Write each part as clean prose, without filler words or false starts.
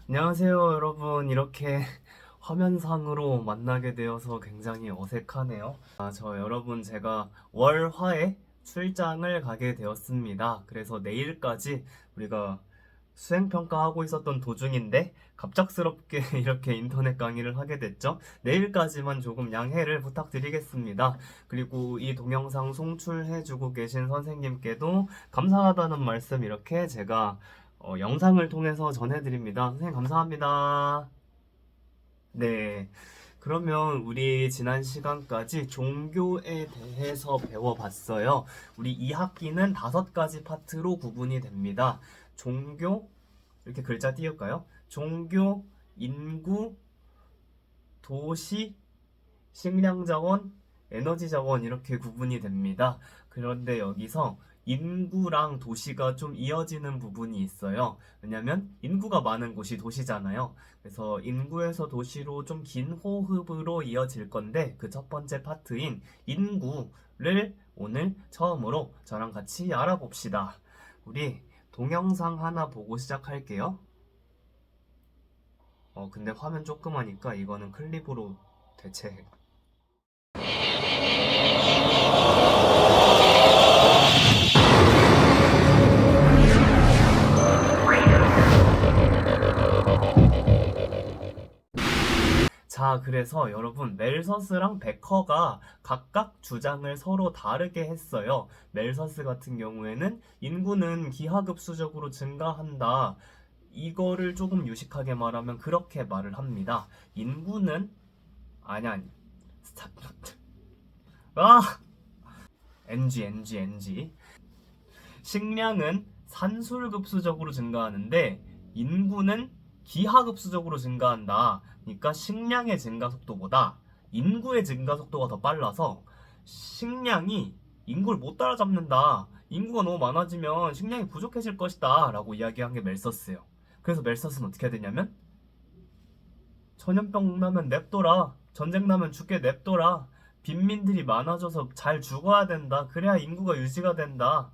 안녕하세요, 여러분. 이렇게 화면상으로 만나게 되어서 굉장히 어색하네요. 저 여러분, 제가 월화에 출장을 가게 되었습니다. 그래서 내일까지 우리가 수행평가하고 있었던 도중인데 갑작스럽게 이렇게 인터넷 강의를 하게 됐죠. 내일까지만 조금 양해를 부탁드리겠습니다. 그리고 이 동영상 송출해주고 계신 선생님께도 감사하다는 말씀 이렇게 제가 영상을 통해서 전해드립니다. 선생님 감사합니다. 네. 그러면 우리 지난 시간까지 종교에 대해서 배워봤어요. 우리 2학기는 5가지 파트로 구분이 됩니다. 종교, 이렇게 글자 띄울까요? 종교, 인구, 도시, 식량자원, 에너지자원 이렇게 구분이 됩니다. 그런데 여기서 인구랑 도시가 좀 이어지는 부분이 있어요. 왜냐면 인구가 많은 곳이 도시잖아요. 그래서 인구에서 도시로 좀 긴 호흡으로 이어질 건데 그 첫 번째 파트인 인구를 오늘 처음으로 저랑 같이 알아봅시다. 우리 동영상 하나 보고 시작할게요. 근데 화면 조그마니까 이거는 클립으로 대체해. 자, 그래서 여러분, 멜서스랑 베커가 각각 주장을 서로 다르게 했어요. 멜서스 같은 경우에는 인구는 기하급수적으로 증가한다. 이거를 조금 유식하게 말하면 그렇게 말을 합니다. 인구는, 아니, 스탑. 아! NG. 식량은 산술급수적으로 증가하는데 인구는 기하급수적으로 증가한다. 그러니까 식량의 증가 속도보다 인구의 증가 속도가 더 빨라서 식량이 인구를 못 따라잡는다. 인구가 너무 많아지면 식량이 부족해질 것이다. 라고 이야기한 게 멜서스예요. 그래서 멜서스는 어떻게 해야 되냐면 전염병 나면 냅둬라. 전쟁 나면 죽게 냅둬라. 빈민들이 많아져서 잘 죽어야 된다. 그래야 인구가 유지가 된다.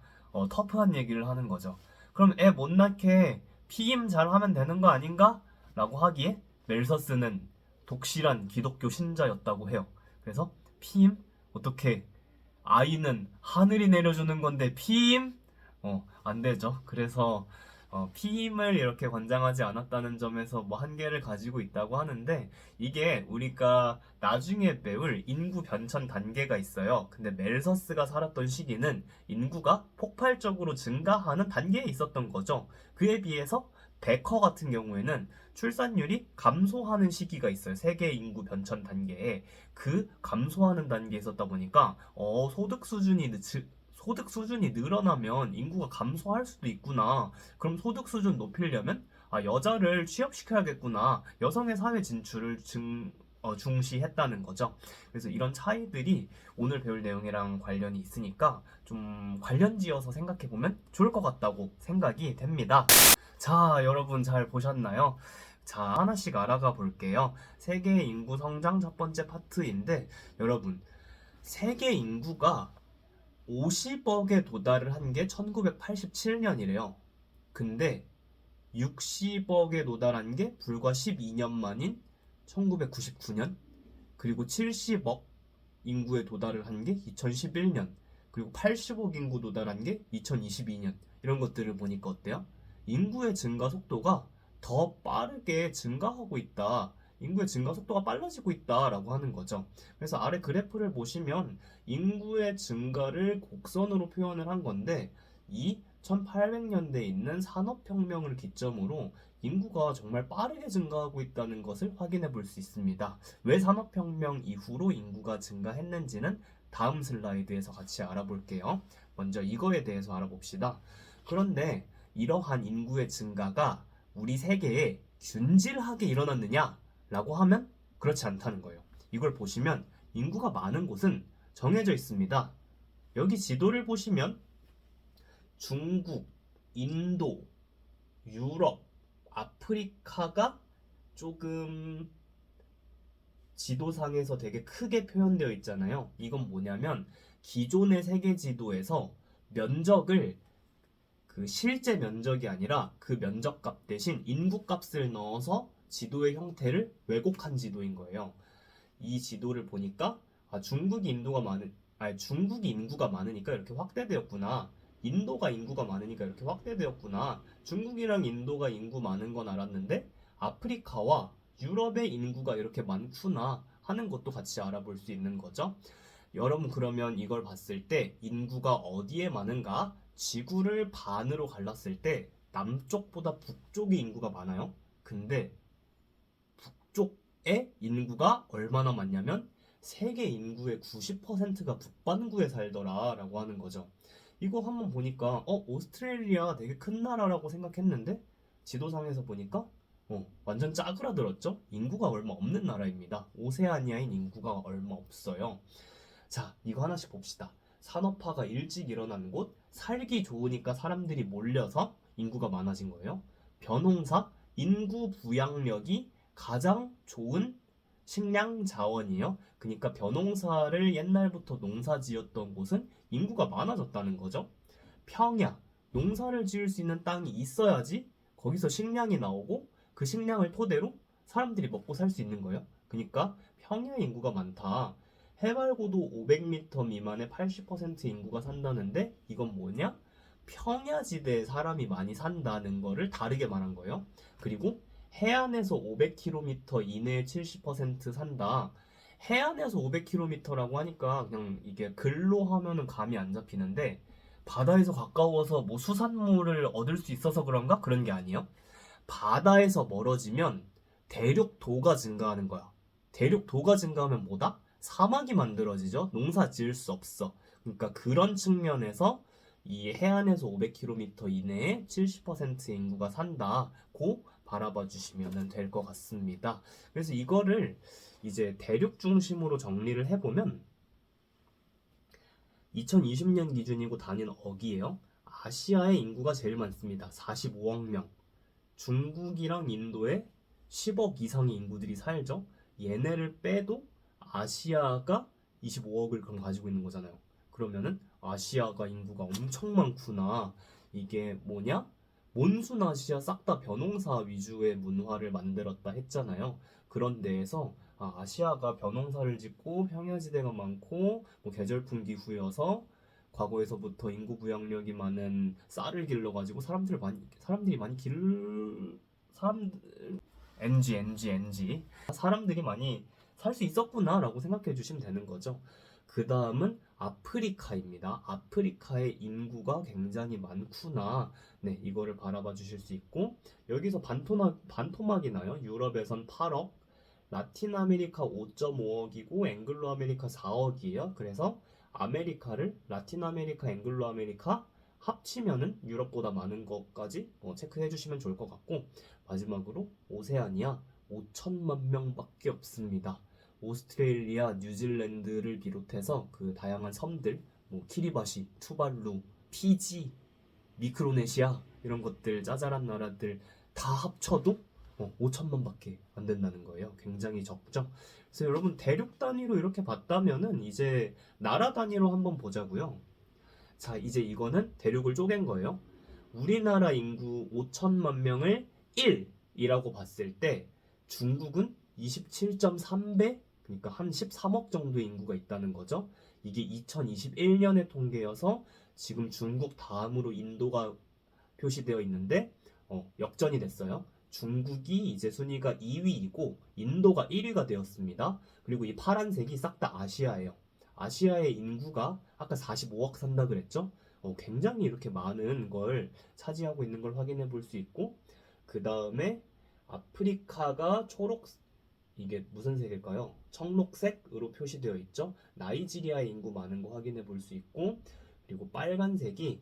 터프한 얘기를 하는 거죠. 그럼 애 못 낳게 피임 잘 하면 되는 거 아닌가? 라고 하기에 멜서스는 독실한 기독교 신자였다고 해요. 그래서 피임? 어떻게 아이는 하늘이 내려주는 건데 피임? 안 되죠. 그래서 피임을 이렇게 권장하지 않았다는 점에서 뭐 한계를 가지고 있다고 하는데 이게 우리가 나중에 배울 인구 변천 단계가 있어요. 근데 멜서스가 살았던 시기는 인구가 폭발적으로 증가하는 단계에 있었던 거죠. 그에 비해서 베커 같은 경우에는 출산율이 감소하는 시기가 있어요. 세계 인구 변천 단계에. 그 감소하는 단계에 있었다 보니까 소득 수준이 늘어나면 인구가 감소할 수도 있구나. 그럼 소득 수준 높이려면 여자를 취업시켜야겠구나. 여성의 사회 진출을 중시했다는 거죠. 그래서 이런 차이들이 오늘 배울 내용이랑 관련이 있으니까 좀 관련 지어서 생각해 보면 좋을 것 같다고 생각이 됩니다. 자, 여러분 잘 보셨나요? 자, 하나씩 알아가 볼게요. 세계 인구 성장 첫 번째 파트인데, 여러분, 세계 인구가 50억에 도달을 한 게 1987년이래요. 근데 60억에 도달한 게 불과 12년 만인 1999년, 그리고 70억 인구에 도달을 한 게 2011년, 그리고 80억 인구 도달한 게 2022년. 이런 것들을 보니까 어때요? 인구의 증가 속도가 더 빠르게 증가하고 있다. 인구의 증가 속도가 빨라지고 있다라고 하는 거죠. 그래서 아래 그래프를 보시면 인구의 증가를 곡선으로 표현을 한 건데 이 1800년대에 있는 산업혁명을 기점으로 인구가 정말 빠르게 증가하고 있다는 것을 확인해 볼 수 있습니다. 왜 산업혁명 이후로 인구가 증가했는지는 다음 슬라이드에서 같이 알아볼게요. 먼저 이거에 대해서 알아봅시다. 그런데 이러한 인구의 증가가 우리 세계에 균질하게 일어났느냐? 라고 하면 그렇지 않다는 거예요. 이걸 보시면 인구가 많은 곳은 정해져 있습니다. 여기 지도를 보시면 중국, 인도, 유럽, 아프리카가 조금 지도상에서 되게 크게 표현되어 있잖아요. 이건 뭐냐면 기존의 세계 지도에서 면적을 그 실제 면적이 아니라 그 면적값 대신 인구값을 넣어서 지도의 형태를 왜곡한 지도인 거예요. 이 지도를 보니까 중국이 인구가 많으니까 이렇게 확대되었구나. 인도가 인구가 많으니까 이렇게 확대되었구나. 중국이랑 인도가 인구 많은 건 알았는데 아프리카와 유럽의 인구가 이렇게 많구나 하는 것도 같이 알아볼 수 있는 거죠. 여러분 그러면 이걸 봤을 때 인구가 어디에 많은가? 지구를 반으로 갈랐을 때 남쪽보다 북쪽이 인구가 많아요. 근데 북쪽의 인구가 얼마나 많냐면 세계 인구의 90%가 북반구에 살더라 라고 하는 거죠. 이거 한번 보니까 오스트레일리아 되게 큰 나라라고 생각했는데 지도상에서 보니까 완전 짜그라들었죠. 인구가 얼마 없는 나라입니다. 오세아니아인 인구가 얼마 없어요. 자, 이거 하나씩 봅시다. 산업화가 일찍 일어난 곳, 살기 좋으니까 사람들이 몰려서 인구가 많아진 거예요. 벼농사, 인구 부양력이 가장 좋은 식량 자원이에요. 그러니까 벼농사를 옛날부터 농사 지었던 곳은 인구가 많아졌다는 거죠. 평야, 농사를 지을 수 있는 땅이 있어야지 거기서 식량이 나오고 그 식량을 토대로 사람들이 먹고 살 수 있는 거예요. 그러니까 평야 인구가 많다. 해발고도 500m 미만의 80% 인구가 산다는데 이건 뭐냐? 평야지대에 사람이 많이 산다는 거를 다르게 말한 거예요. 그리고 해안에서 500km 이내에 70% 산다. 해안에서 500km라고 하니까 그냥 이게 글로 하면은 감이 안 잡히는데 바다에서 가까워서 뭐 수산물을 얻을 수 있어서 그런가? 그런 게 아니에요. 바다에서 멀어지면 대륙도가 증가하는 거야. 대륙도가 증가하면 뭐다? 사막이 만들어지죠. 농사 지을 수 없어. 그러니까 그런 측면에서 이 해안에서 500km 이내에 70% 인구가 산다고 바라봐 주시면 될 것 같습니다. 그래서 이거를 이제 대륙 중심으로 정리를 해보면 2020년 기준이고 단위는 억이에요. 아시아의 인구가 제일 많습니다. 45억 명. 중국이랑 인도에 10억 이상의 인구들이 살죠. 얘네를 빼도 아시아가 25억을 그럼 가지고 있는 거잖아요. 그러면은 아시아가 인구가 엄청 많구나. 이게 뭐냐? 몬순 아시아 싹 다 벼농사 위주의 문화를 만들었다 했잖아요. 그런 데에서 아시아가 벼농사를 짓고 평야지대가 많고 뭐 계절풍 기후여서 과거에서부터 인구 부양력이 많은 쌀을 길러가지고 사람들이 많이 길 사람들 NG 사람들이 많이 살 수 있었구나라고 생각해 주시면 되는 거죠. 그 다음은 아프리카입니다. 아프리카의 인구가 굉장히 많구나. 네, 이거를 바라봐 주실 수 있고 여기서 반토막이 나요. 유럽에선 8억, 라틴 아메리카 5.5억이고 앵글로 아메리카 4억이에요. 그래서 아메리카를 라틴 아메리카, 앵글로 아메리카 합치면은 유럽보다 많은 것까지 체크해 주시면 좋을 것 같고 마지막으로 오세아니아 5천만 명밖에 없습니다. 오스트레일리아, 뉴질랜드를 비롯해서 그 다양한 섬들, 뭐 키리바시, 투발루, 피지, 미크로네시아 이런 것들 짜잘한 나라들 다 합쳐도 5천만밖에 안 된다는 거예요. 굉장히 적죠. 그래서 여러분 대륙 단위로 이렇게 봤다면은 이제 나라 단위로 한번 보자고요. 자, 이제 이거는 대륙을 쪼갠 거예요. 우리나라 인구 5천만 명을 1이라고 봤을 때 중국은 27.3배, 그러니까 한 13억 정도의 인구가 있다는 거죠. 이게 2021년의 통계여서 지금 중국 다음으로 인도가 표시되어 있는데 역전이 됐어요. 중국이 이제 순위가 2위이고 인도가 1위가 되었습니다. 그리고 이 파란색이 싹 다 아시아예요. 아시아의 인구가 아까 45억 산다 그랬죠? 굉장히 이렇게 많은 걸 차지하고 있는 걸 확인해 볼 수 있고 그 다음에 아프리카가 이게 무슨 색일까요? 청록색으로 표시되어 있죠? 나이지리아의 인구 많은 거 확인해 볼 수 있고 그리고 빨간색이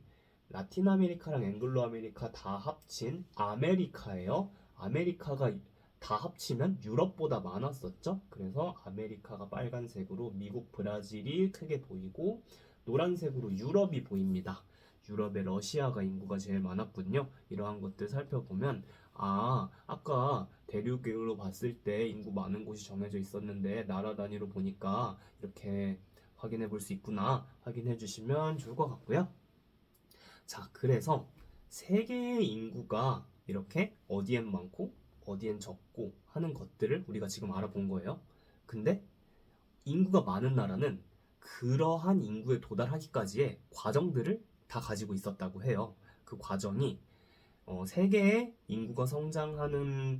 라틴 아메리카랑 앵글로 아메리카 다 합친 아메리카예요. 아메리카가 다 합치면 유럽보다 많았었죠. 그래서 아메리카가 빨간색으로 미국, 브라질이 크게 보이고 노란색으로 유럽이 보입니다. 유럽에 러시아가 인구가 제일 많았군요. 이러한 것들 살펴보면 아까 대륙으로 봤을 때 인구 많은 곳이 정해져 있었는데 나라 단위로 보니까 이렇게 확인해 볼 수 있구나. 확인해 주시면 좋을 것 같고요. 자, 그래서 세계의 인구가 이렇게 어디엔 많고 어디엔 적고 하는 것들을 우리가 지금 알아본 거예요. 근데 인구가 많은 나라는 그러한 인구에 도달하기까지의 과정들을 다 가지고 있었다고 해요. 그 과정이 세계의 인구가 성장한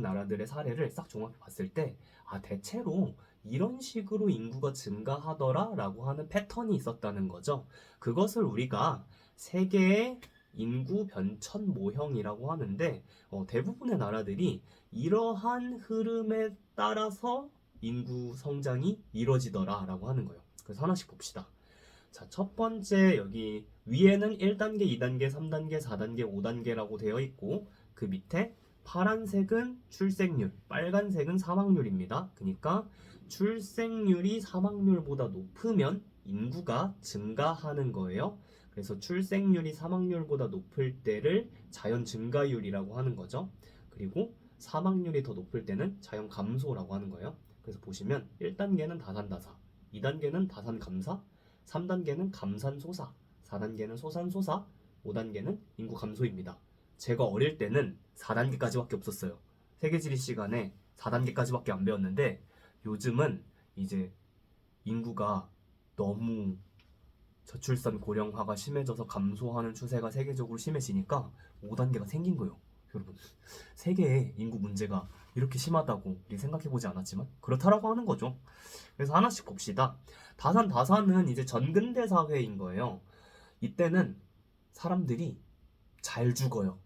나라들의 사례를 싹 종합해 봤을 때, 대체로 이런 식으로 인구가 증가하더라라고 하는 패턴이 있었다는 거죠. 그것을 우리가 세계의 인구 변천 모형이라고 하는데, 대부분의 나라들이 이러한 흐름에 따라서 인구 성장이 이루어지더라라고 하는 거예요. 그래서 하나씩 봅시다. 자, 첫 번째 여기 위에는 1단계, 2단계, 3단계, 4단계, 5단계라고 되어 있고 그 밑에 파란색은 출생률, 빨간색은 사망률입니다. 그러니까 출생률이 사망률보다 높으면 인구가 증가하는 거예요. 그래서 출생률이 사망률보다 높을 때를 자연 증가율이라고 하는 거죠. 그리고 사망률이 더 높을 때는 자연 감소라고 하는 거예요. 그래서 보시면 1단계는 다산다사, 2단계는 다산감사, 3단계는 감산소사, 4단계는 소산소사, 5단계는 인구 감소입니다. 제가 어릴 때는 4단계까지밖에 없었어요. 세계지리 시간에 4단계까지밖에 안 배웠는데 요즘은 이제 인구가 너무 저출산 고령화가 심해져서 감소하는 추세가 세계적으로 심해지니까 5단계가 생긴 거예요. 여러분, 세계의 인구 문제가 이렇게 심하다고 우리 생각해보지 않았지만 그렇다라고 하는 거죠. 그래서 하나씩 봅시다. 다산은 이제 전근대 사회인 거예요. 이때는 사람들이 잘 죽어요.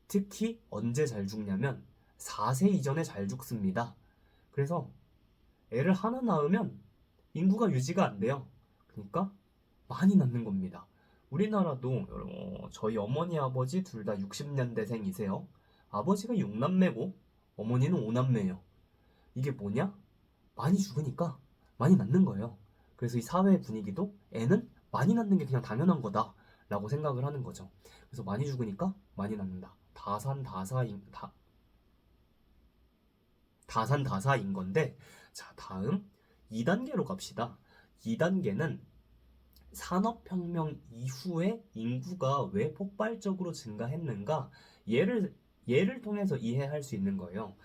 특히 언제 잘 죽냐면 4세 이전에 잘 죽습니다. 그래서 애를 하나 낳으면 인구가 유지가 안 돼요. 그러니까 많이 낳는 겁니다. 우리나라도 저희 어머니 아버지 둘 다 60년대생이세요. 아버지가 6남매고 어머니는 5남매예요. 이게 뭐냐? 많이 죽으니까 많이 낳는 거예요. 그래서 이 사회 분위기도 애는 많이 낳는 게 그냥 당연한 거다 라고 생각을 하는 거죠. 그래서 많이 죽으니까 많이 낳는다. 다산다사인 건데, 자, 다음 2단계로 갑시다. 2단계는 산업혁명 이후에 인구가 왜 폭발적으로 증가했는가, 예를 통해서 이해할 수 있는 거예요.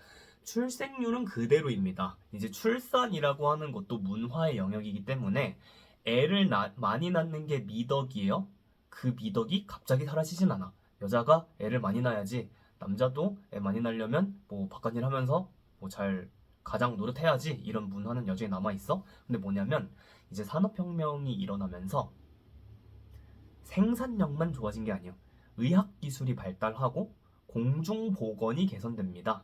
출생률은 그대로입니다. 이제 출산이라고 하는 것도 문화의 영역이기 때문에 애를 많이 낳는 게 미덕이에요. 그 미덕이 갑자기 사라지진 않아. 여자가 애를 많이 낳아야지. 남자도 애 많이 낳으려면 뭐 바깥일 하면서 뭐 잘 가장 노릇해야지. 이런 문화는 여전히 남아 있어. 근데 뭐냐면 이제 산업혁명이 일어나면서 생산력만 좋아진 게 아니에요. 의학기술이 발달하고 공중보건이 개선됩니다.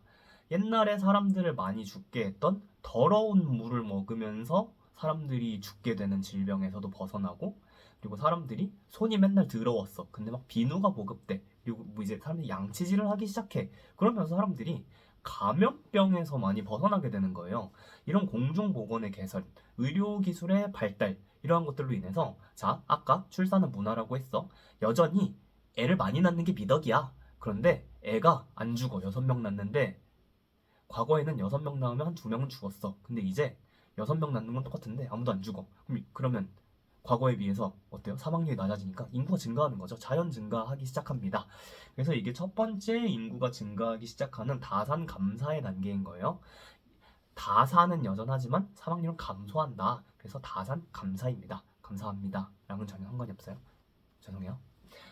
옛날에 사람들을 많이 죽게 했던 더러운 물을 먹으면서 사람들이 죽게 되는 질병에서도 벗어나고, 그리고 사람들이 손이 맨날 더러웠어. 근데 막 비누가 보급돼. 그리고 뭐 이제 사람들이 양치질을 하기 시작해. 그러면서 사람들이 감염병에서 많이 벗어나게 되는 거예요. 이런 공중보건의 개선, 의료기술의 발달, 이러한 것들로 인해서, 자, 아까 출산은 문화라고 했어. 여전히 애를 많이 낳는 게 미덕이야. 그런데 애가 안 죽어. 6명 낳는데 과거에는 6명 낳으면 한 2명은 죽었어. 근데 이제 6명 낳는 건 똑같은데 아무도 안 죽어. 그러면 과거에 비해서 어때요? 사망률이 낮아지니까 인구가 증가하는 거죠. 자연 증가하기 시작합니다. 그래서 이게 첫 번째 인구가 증가하기 시작하는 다산 감사의 단계인 거예요. 다산은 여전하지만 사망률은 감소한다. 그래서 다산 감사입니다. 감사합니다. 랑은 전혀 상관이 없어요. 죄송해요.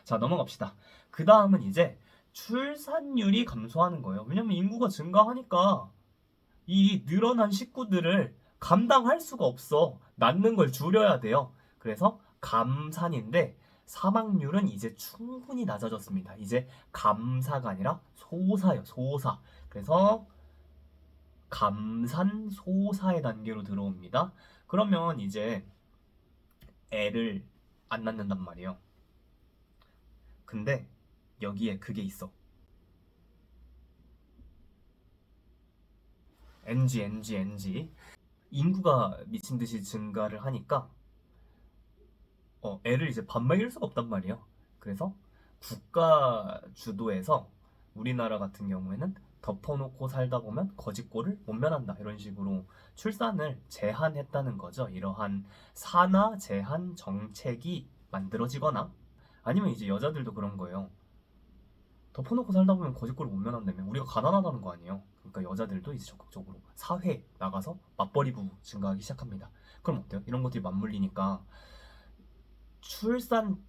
자, 넘어갑시다. 그 다음은 이제 출산율이 감소하는 거예요. 왜냐면 인구가 증가하니까 이 늘어난 식구들을 감당할 수가 없어. 낳는 걸 줄여야 돼요. 그래서 감산인데 사망률은 이제 충분히 낮아졌습니다. 이제 감사가 아니라 소사예요. 소사. 그래서 감산소사의 단계로 들어옵니다. 그러면 이제 애를 안 낳는단 말이에요. 근데 여기에 그게 있어. NG. 인구가 미친 듯이 증가를 하니까 애를 이제 밥 먹일 수가 없단 말이에요. 그래서 국가 주도에서 우리나라 같은 경우에는 덮어놓고 살다 보면 거짓골을 못 면한다. 이런 식으로 출산을 제한했다는 거죠. 이러한 산하 제한 정책이 만들어지거나 아니면 이제 여자들도 그런 거예요. 덮어놓고 살다 보면 거짓골을 못 면한다면 우리가 가난하다는 거 아니에요. 그러니까 여자들도 이제 적극적으로 사회 나가서 맞벌이 부부 증가하기 시작합니다. 그럼 어때요? 이런 것들이 맞물리니까 출산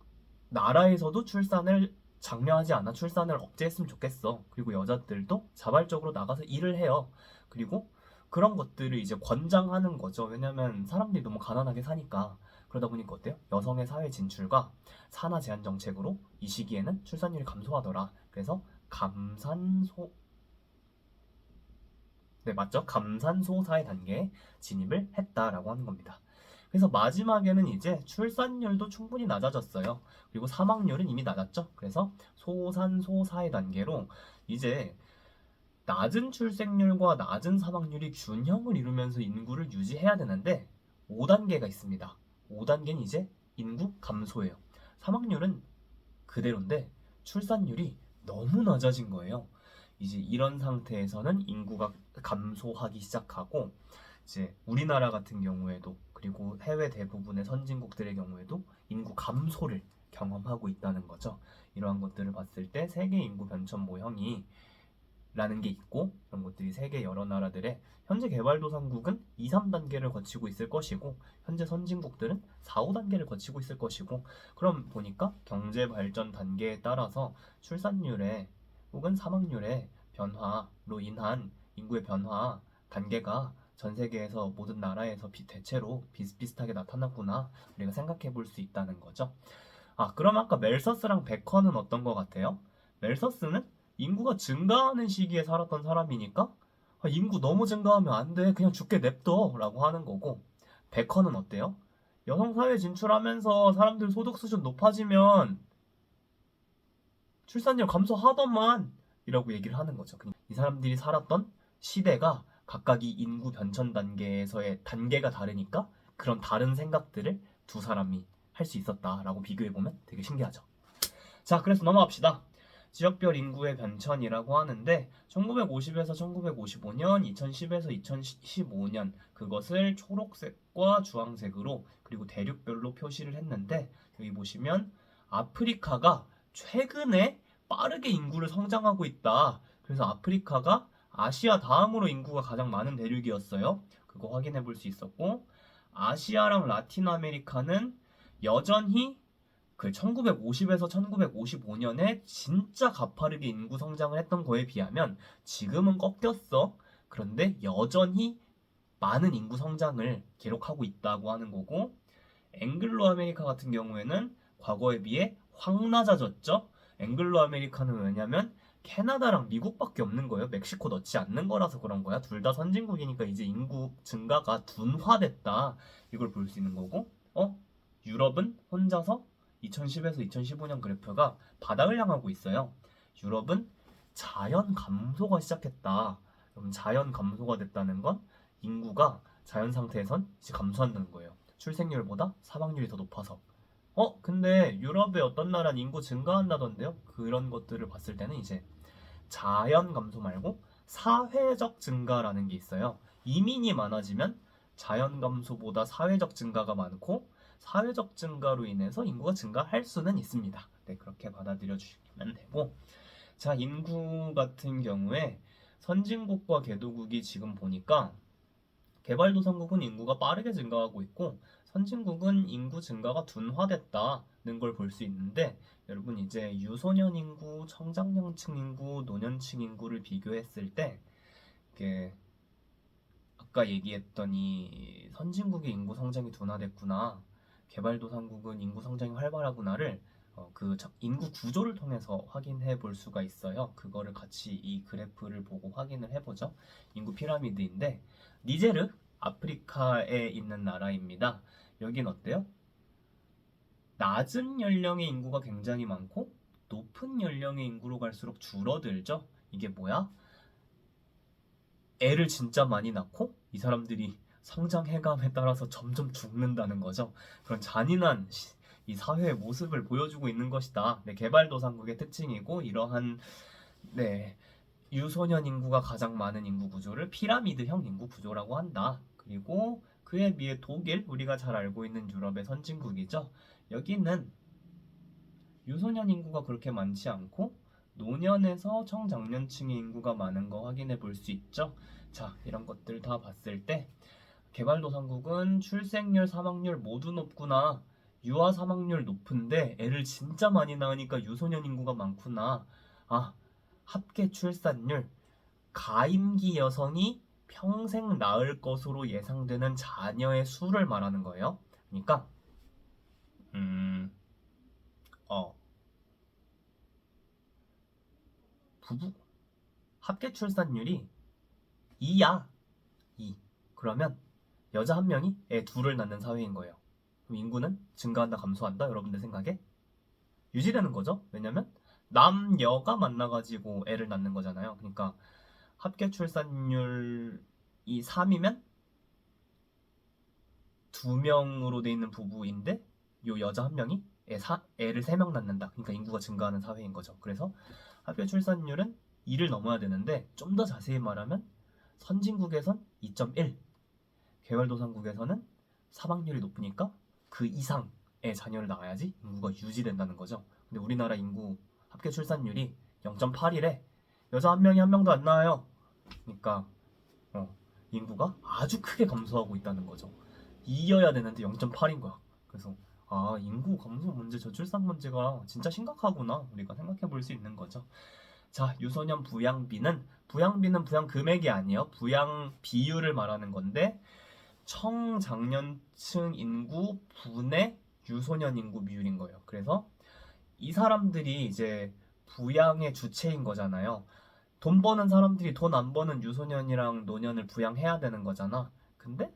나라에서도 출산을 장려하지 않아 출산을 억제했으면 좋겠어. 그리고 여자들도 자발적으로 나가서 일을 해요. 그리고 그런 것들을 이제 권장하는 거죠. 왜냐면 사람들이 너무 가난하게 사니까. 그러다 보니까 어때요? 여성의 사회 진출과 산하 제한 정책으로 이 시기에는 출산율이 감소하더라. 그래서 감산소 네, 맞죠? 감산소 사회 단계에 진입을 했다라고 하는 겁니다. 그래서 마지막에는 이제 출산율도 충분히 낮아졌어요. 그리고 사망률은 이미 낮았죠. 그래서 소산소 사회 단계로 이제 낮은 출생률과 낮은 사망률이 균형을 이루면서 인구를 유지해야 되는데 5단계가 있습니다. 5단계는 이제 인구 감소예요. 사망률은 그대로인데 출산율이 너무 낮아진 거예요. 이제 이런 상태에서는 인구가 감소하기 시작하고 이제 우리나라 같은 경우에도 그리고 해외 대부분의 선진국들의 경우에도 인구 감소를 경험하고 있다는 거죠. 이러한 것들을 봤을 때 세계 인구 변천 모형이 라는 게 있고 이런 것들이 세계 여러 나라들의 현재 개발도상국은 2, 3단계를 거치고 있을 것이고 현재 선진국들은 4, 5단계를 거치고 있을 것이고 그럼 보니까 경제 발전 단계에 따라서 출산율에 혹은 사망률의 변화로 인한 인구의 변화 단계가 전 세계에서 모든 나라에서 대체로 비슷비슷하게 나타났구나 우리가 생각해 볼 수 있다는 거죠. 아, 그럼 아까 멜서스랑 베컨은 어떤 것 같아요? 멜서스는 인구가 증가하는 시기에 살았던 사람이니까 아, 인구 너무 증가하면 안 돼. 그냥 죽게 냅둬. 라고 하는 거고 베컨은 어때요? 여성사회 진출하면서 사람들 소득 수준 높아지면 출산율 감소하더만 이라고 얘기를 하는 거죠. 이 사람들이 살았던 시대가 각각이 인구 변천 단계에서의 단계가 다르니까 그런 다른 생각들을 두 사람이 할 수 있었다라고 비교해보면 되게 신기하죠. 자, 그래서 넘어갑시다. 지역별 인구의 변천이라고 하는데 1950에서 1955년, 2010에서 2015년 그것을 초록색과 주황색으로 그리고 대륙별로 표시를 했는데 여기 보시면 아프리카가 최근에 빠르게 인구를 성장하고 있다. 그래서 아프리카가 아시아 다음으로 인구가 가장 많은 대륙이었어요. 그거 확인해 볼 수 있었고 아시아랑 라틴 아메리카는 여전히 그 1950에서 1955년에 진짜 가파르게 인구 성장을 했던 거에 비하면 지금은 꺾였어. 그런데 여전히 많은 인구 성장을 기록하고 있다고 하는 거고 앵글로 아메리카 같은 경우에는 과거에 비해 확 낮아졌죠. 앵글로 아메리카는 왜냐면 캐나다랑 미국밖에 없는 거예요. 멕시코 넣지 않는 거라서 그런 거야. 둘 다 선진국이니까 이제 인구 증가가 둔화됐다. 이걸 볼 수 있는 거고 유럽은 혼자서 2010에서 2015년 그래프가 바닥을 향하고 있어요. 유럽은 자연 감소가 시작했다. 그럼 자연 감소가 됐다는 건 인구가 자연 상태에선 이제 감소한다는 거예요. 출생률보다 사망률이 더 높아서. 근데 유럽의 어떤 나라는 인구 증가한다던데요? 그런 것들을 봤을 때는 이제 자연 감소 말고 사회적 증가라는 게 있어요. 이민이 많아지면 자연 감소보다 사회적 증가가 많고 사회적 증가로 인해서 인구가 증가할 수는 있습니다. 네, 그렇게 받아들여 주시면 되고 자, 인구 같은 경우에 선진국과 개도국이 지금 보니까 개발도상국은 인구가 빠르게 증가하고 있고 선진국은 인구 증가가 둔화됐다는 걸 볼 수 있는데 여러분 이제 유소년 인구, 청장년층 인구, 노년층 인구를 비교했을 때 이게 아까 얘기했던 이 선진국의 인구 성장이 둔화됐구나 개발도상국은 인구 성장이 활발하구나를 그 인구 구조를 통해서 확인해 볼 수가 있어요. 그거를 같이 이 그래프를 보고 확인을 해보죠. 인구 피라미드인데 니제르 아프리카에 있는 나라입니다. 여긴 어때요? 낮은 연령의 인구가 굉장히 많고 높은 연령의 인구로 갈수록 줄어들죠. 이게 뭐야? 애를 진짜 많이 낳고 이 사람들이 성장 해감에 따라서 점점 죽는다는 거죠. 그런 잔인한 이 사회의 모습을 보여주고 있는 것이다. 네, 개발도상국의 특징이고 이러한 네, 유소년 인구가 가장 많은 인구 구조를 피라미드형 인구 구조라고 한다. 그리고 그에 비해 독일, 우리가 잘 알고 있는 유럽의 선진국이죠. 여기는 유소년 인구가 그렇게 많지 않고 노년에서 청장년층의 인구가 많은 거 확인해 볼 수 있죠. 자, 이런 것들 다 봤을 때 개발도상국은 출생률, 사망률 모두 높구나. 유아 사망률 높은데 애를 진짜 많이 낳으니까 유소년 인구가 많구나. 아, 합계 출산율, 가임기 여성이 평생 낳을 것으로 예상되는 자녀의 수를 말하는 거예요. 그러니까 음, 어, 부부 합계 출산율이 2야. 2. 그러면 여자 한 명이 애 둘을 낳는 사회인 거예요. 그럼 인구는 증가한다, 감소한다? 여러분들 생각에? 유지되는 거죠. 왜냐면 남녀가 만나가지고 애를 낳는 거잖아요. 그러니까 합계 출산율이 3이면 2명으로 돼 있는 부부인데 요 여자 한 명이 애를 3명 낳는다. 그러니까 인구가 증가하는 사회인 거죠. 그래서 합계 출산율은 2를 넘어야 되는데 좀 더 자세히 말하면 선진국에선 2.1, 개발도상국에서는 사망률이 높으니까 그 이상의 자녀를 낳아야지 인구가 유지된다는 거죠. 근데 우리나라 인구 합계 출산율이 0.8이래. 여자 한 명이 한 명도 안 낳아요. 그러니까 인구가 아주 크게 감소하고 있다는 거죠. 2여야 되는데 0.8인 거야. 그래서 인구 감소 문제, 저출산 문제가 진짜 심각하구나 우리가 생각해 볼 수 있는 거죠. 자, 유소년 부양비는 부양 금액이 아니에요. 부양 비율을 말하는 건데 청장년층 인구 분의 유소년 인구 비율인 거예요. 그래서 이 사람들이 이제 부양의 주체인 거잖아요. 돈 버는 사람들이 돈 안 버는 유소년이랑 노년을 부양해야 되는 거잖아. 근데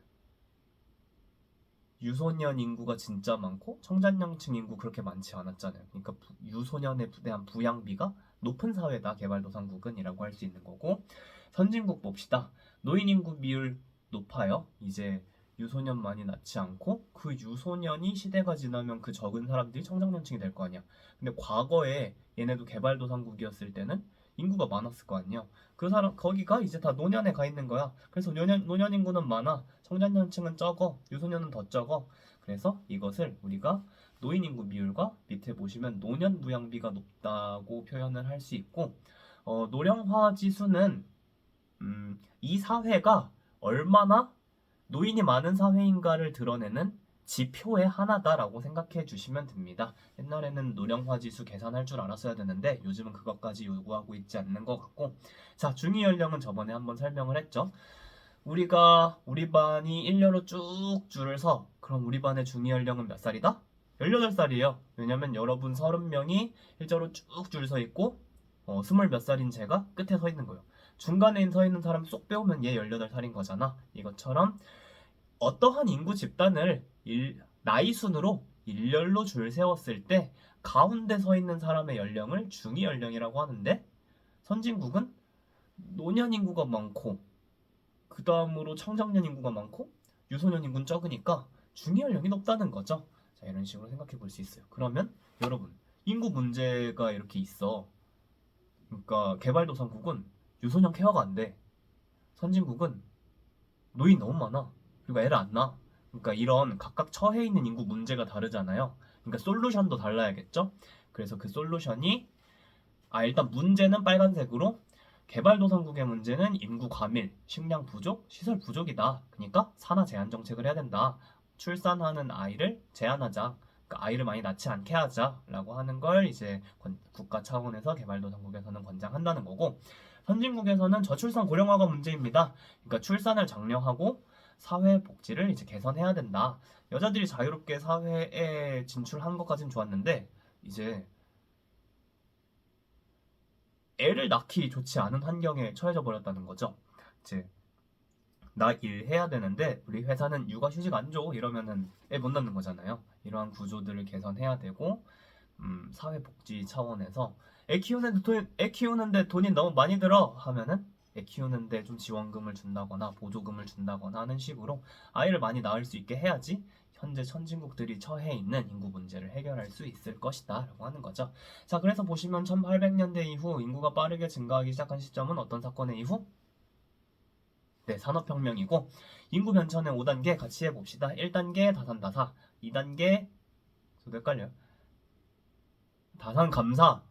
유소년 인구가 진짜 많고 청장년층 인구 그렇게 많지 않았잖아요. 그러니까 유소년에 대한 부양비가 높은 사회다, 개발도상국은이라고 할 수 있는 거고. 선진국 봅시다. 노인 인구 비율 높아요. 이제 유소년 많이 낳지 않고 그 유소년이 시대가 지나면 그 적은 사람들이 청장년층이 될 거 아니야. 근데 과거에 얘네도 개발도상국이었을 때는 인구가 많았을 거 아니에요. 그 사람 거기가 이제 다 노년에 가 있는 거야. 그래서 노년 인구는 많아. 청장년층은 적어. 유소년은 더 적어. 그래서 이것을 우리가 노인 인구 비율과 밑에 보시면 노년 부양비가 높다고 표현을 할 수 있고, 노령화 지수는 이 사회가 얼마나 노인이 많은 사회인가를 드러내는 지표의 하나다라고 생각해 주시면 됩니다. 옛날에는 노령화 지수 계산할 줄 알았어야 되는데 요즘은 그것까지 요구하고 있지 않는 것 같고. 자, 중위 연령은 저번에 한번 설명을 했죠. 우리 반이 일렬로 쭉 줄을 서, 그럼 우리 반의 중위 연령은 몇 살이다? 18살이에요. 왜냐면 여러분 30명이 일자로 쭉 줄 서 있고 20몇 살인 제가 끝에 서 있는 거예요. 중간에 서 있는 사람 쏙 빼오면 얘 18살인 거잖아. 이것처럼 어떠한 인구 집단을 나이 순으로 일렬로 줄 세웠을 때 가운데 서 있는 사람의 연령을 중위 연령이라고 하는데, 선진국은 노년 인구가 많고 그 다음으로 청장년 인구가 많고 유소년 인구는 적으니까 중위 연령이 높다는 거죠. 자, 이런 식으로 생각해 볼 수 있어요. 그러면 여러분, 인구 문제가 이렇게 있어. 그러니까 개발도상국은 유소년 케어가 안 돼. 선진국은 노인 너무 많아. 그리고 애를 안 낳아. 그러니까 이런 각각 처해 있는 인구 문제가 다르잖아요. 그러니까 솔루션도 달라야겠죠. 그래서 그 솔루션이 일단 문제는 빨간색으로, 개발도상국의 문제는 인구 과밀, 식량 부족, 시설 부족이다. 그러니까 산하 제한 정책을 해야 된다. 출산하는 아이를 제한하자. 그러니까 아이를 많이 낳지 않게 하자라고 하는 걸 이제 국가 차원에서 개발도상국에서는 권장한다는 거고, 선진국에서는 저출산 고령화가 문제입니다. 그러니까 출산을 장려하고 사회 복지를 이제 개선해야 된다. 여자들이 자유롭게 사회에 진출한 것까진 좋았는데 이제 애를 낳기 좋지 않은 환경에 처해져 버렸다는 거죠. 이제 나 일해야 되는데 우리 회사는 육아 휴직 안 줘, 이러면은 애 못 낳는 거잖아요. 이러한 구조들을 개선해야 되고, 사회복지 차원에서 애 키우는데 돈이 너무 많이 들어 하면은 애 키우는데 좀 지원금을 준다거나 보조금을 준다거나 하는 식으로 아이를 많이 낳을 수 있게 해야지 현재 선진국들이 처해 있는 인구 문제를 해결할 수 있을 것이다 라고 하는 거죠. 자, 그래서 보시면 1800년대 이후 인구가 빠르게 증가하기 시작한 시점은 어떤 사건의 이후? 네, 산업혁명이고, 인구 변천의 5단계 같이 해봅시다. 1단계 다산다사, 2단계 저도 헷갈려요. 다산감사,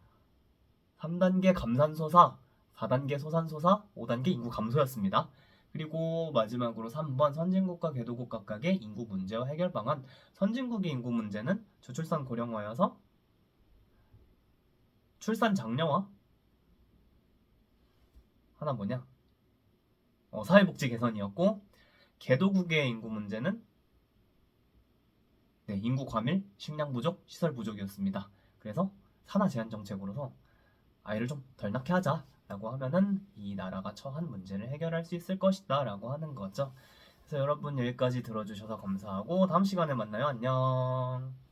3단계 감산소사, 4단계 소산소사, 5단계 인구 감소였습니다. 그리고 마지막으로 3번 선진국과 개도국 각각의 인구 문제와 해결 방안. 선진국의 인구 문제는 저출산 고령화여서 출산 장려화? 하나 뭐냐? 사회복지 개선이었고, 개도국의 인구 문제는 인구 과밀, 식량 부족, 시설 부족이었습니다. 그래서 산하 제한 정책으로서 아이를 좀 덜 낳게 하자라고 하면은 이 나라가 처한 문제를 해결할 수 있을 것이다라고 하는 거죠. 그래서 여러분 여기까지 들어주셔서 감사하고 다음 시간에 만나요. 안녕.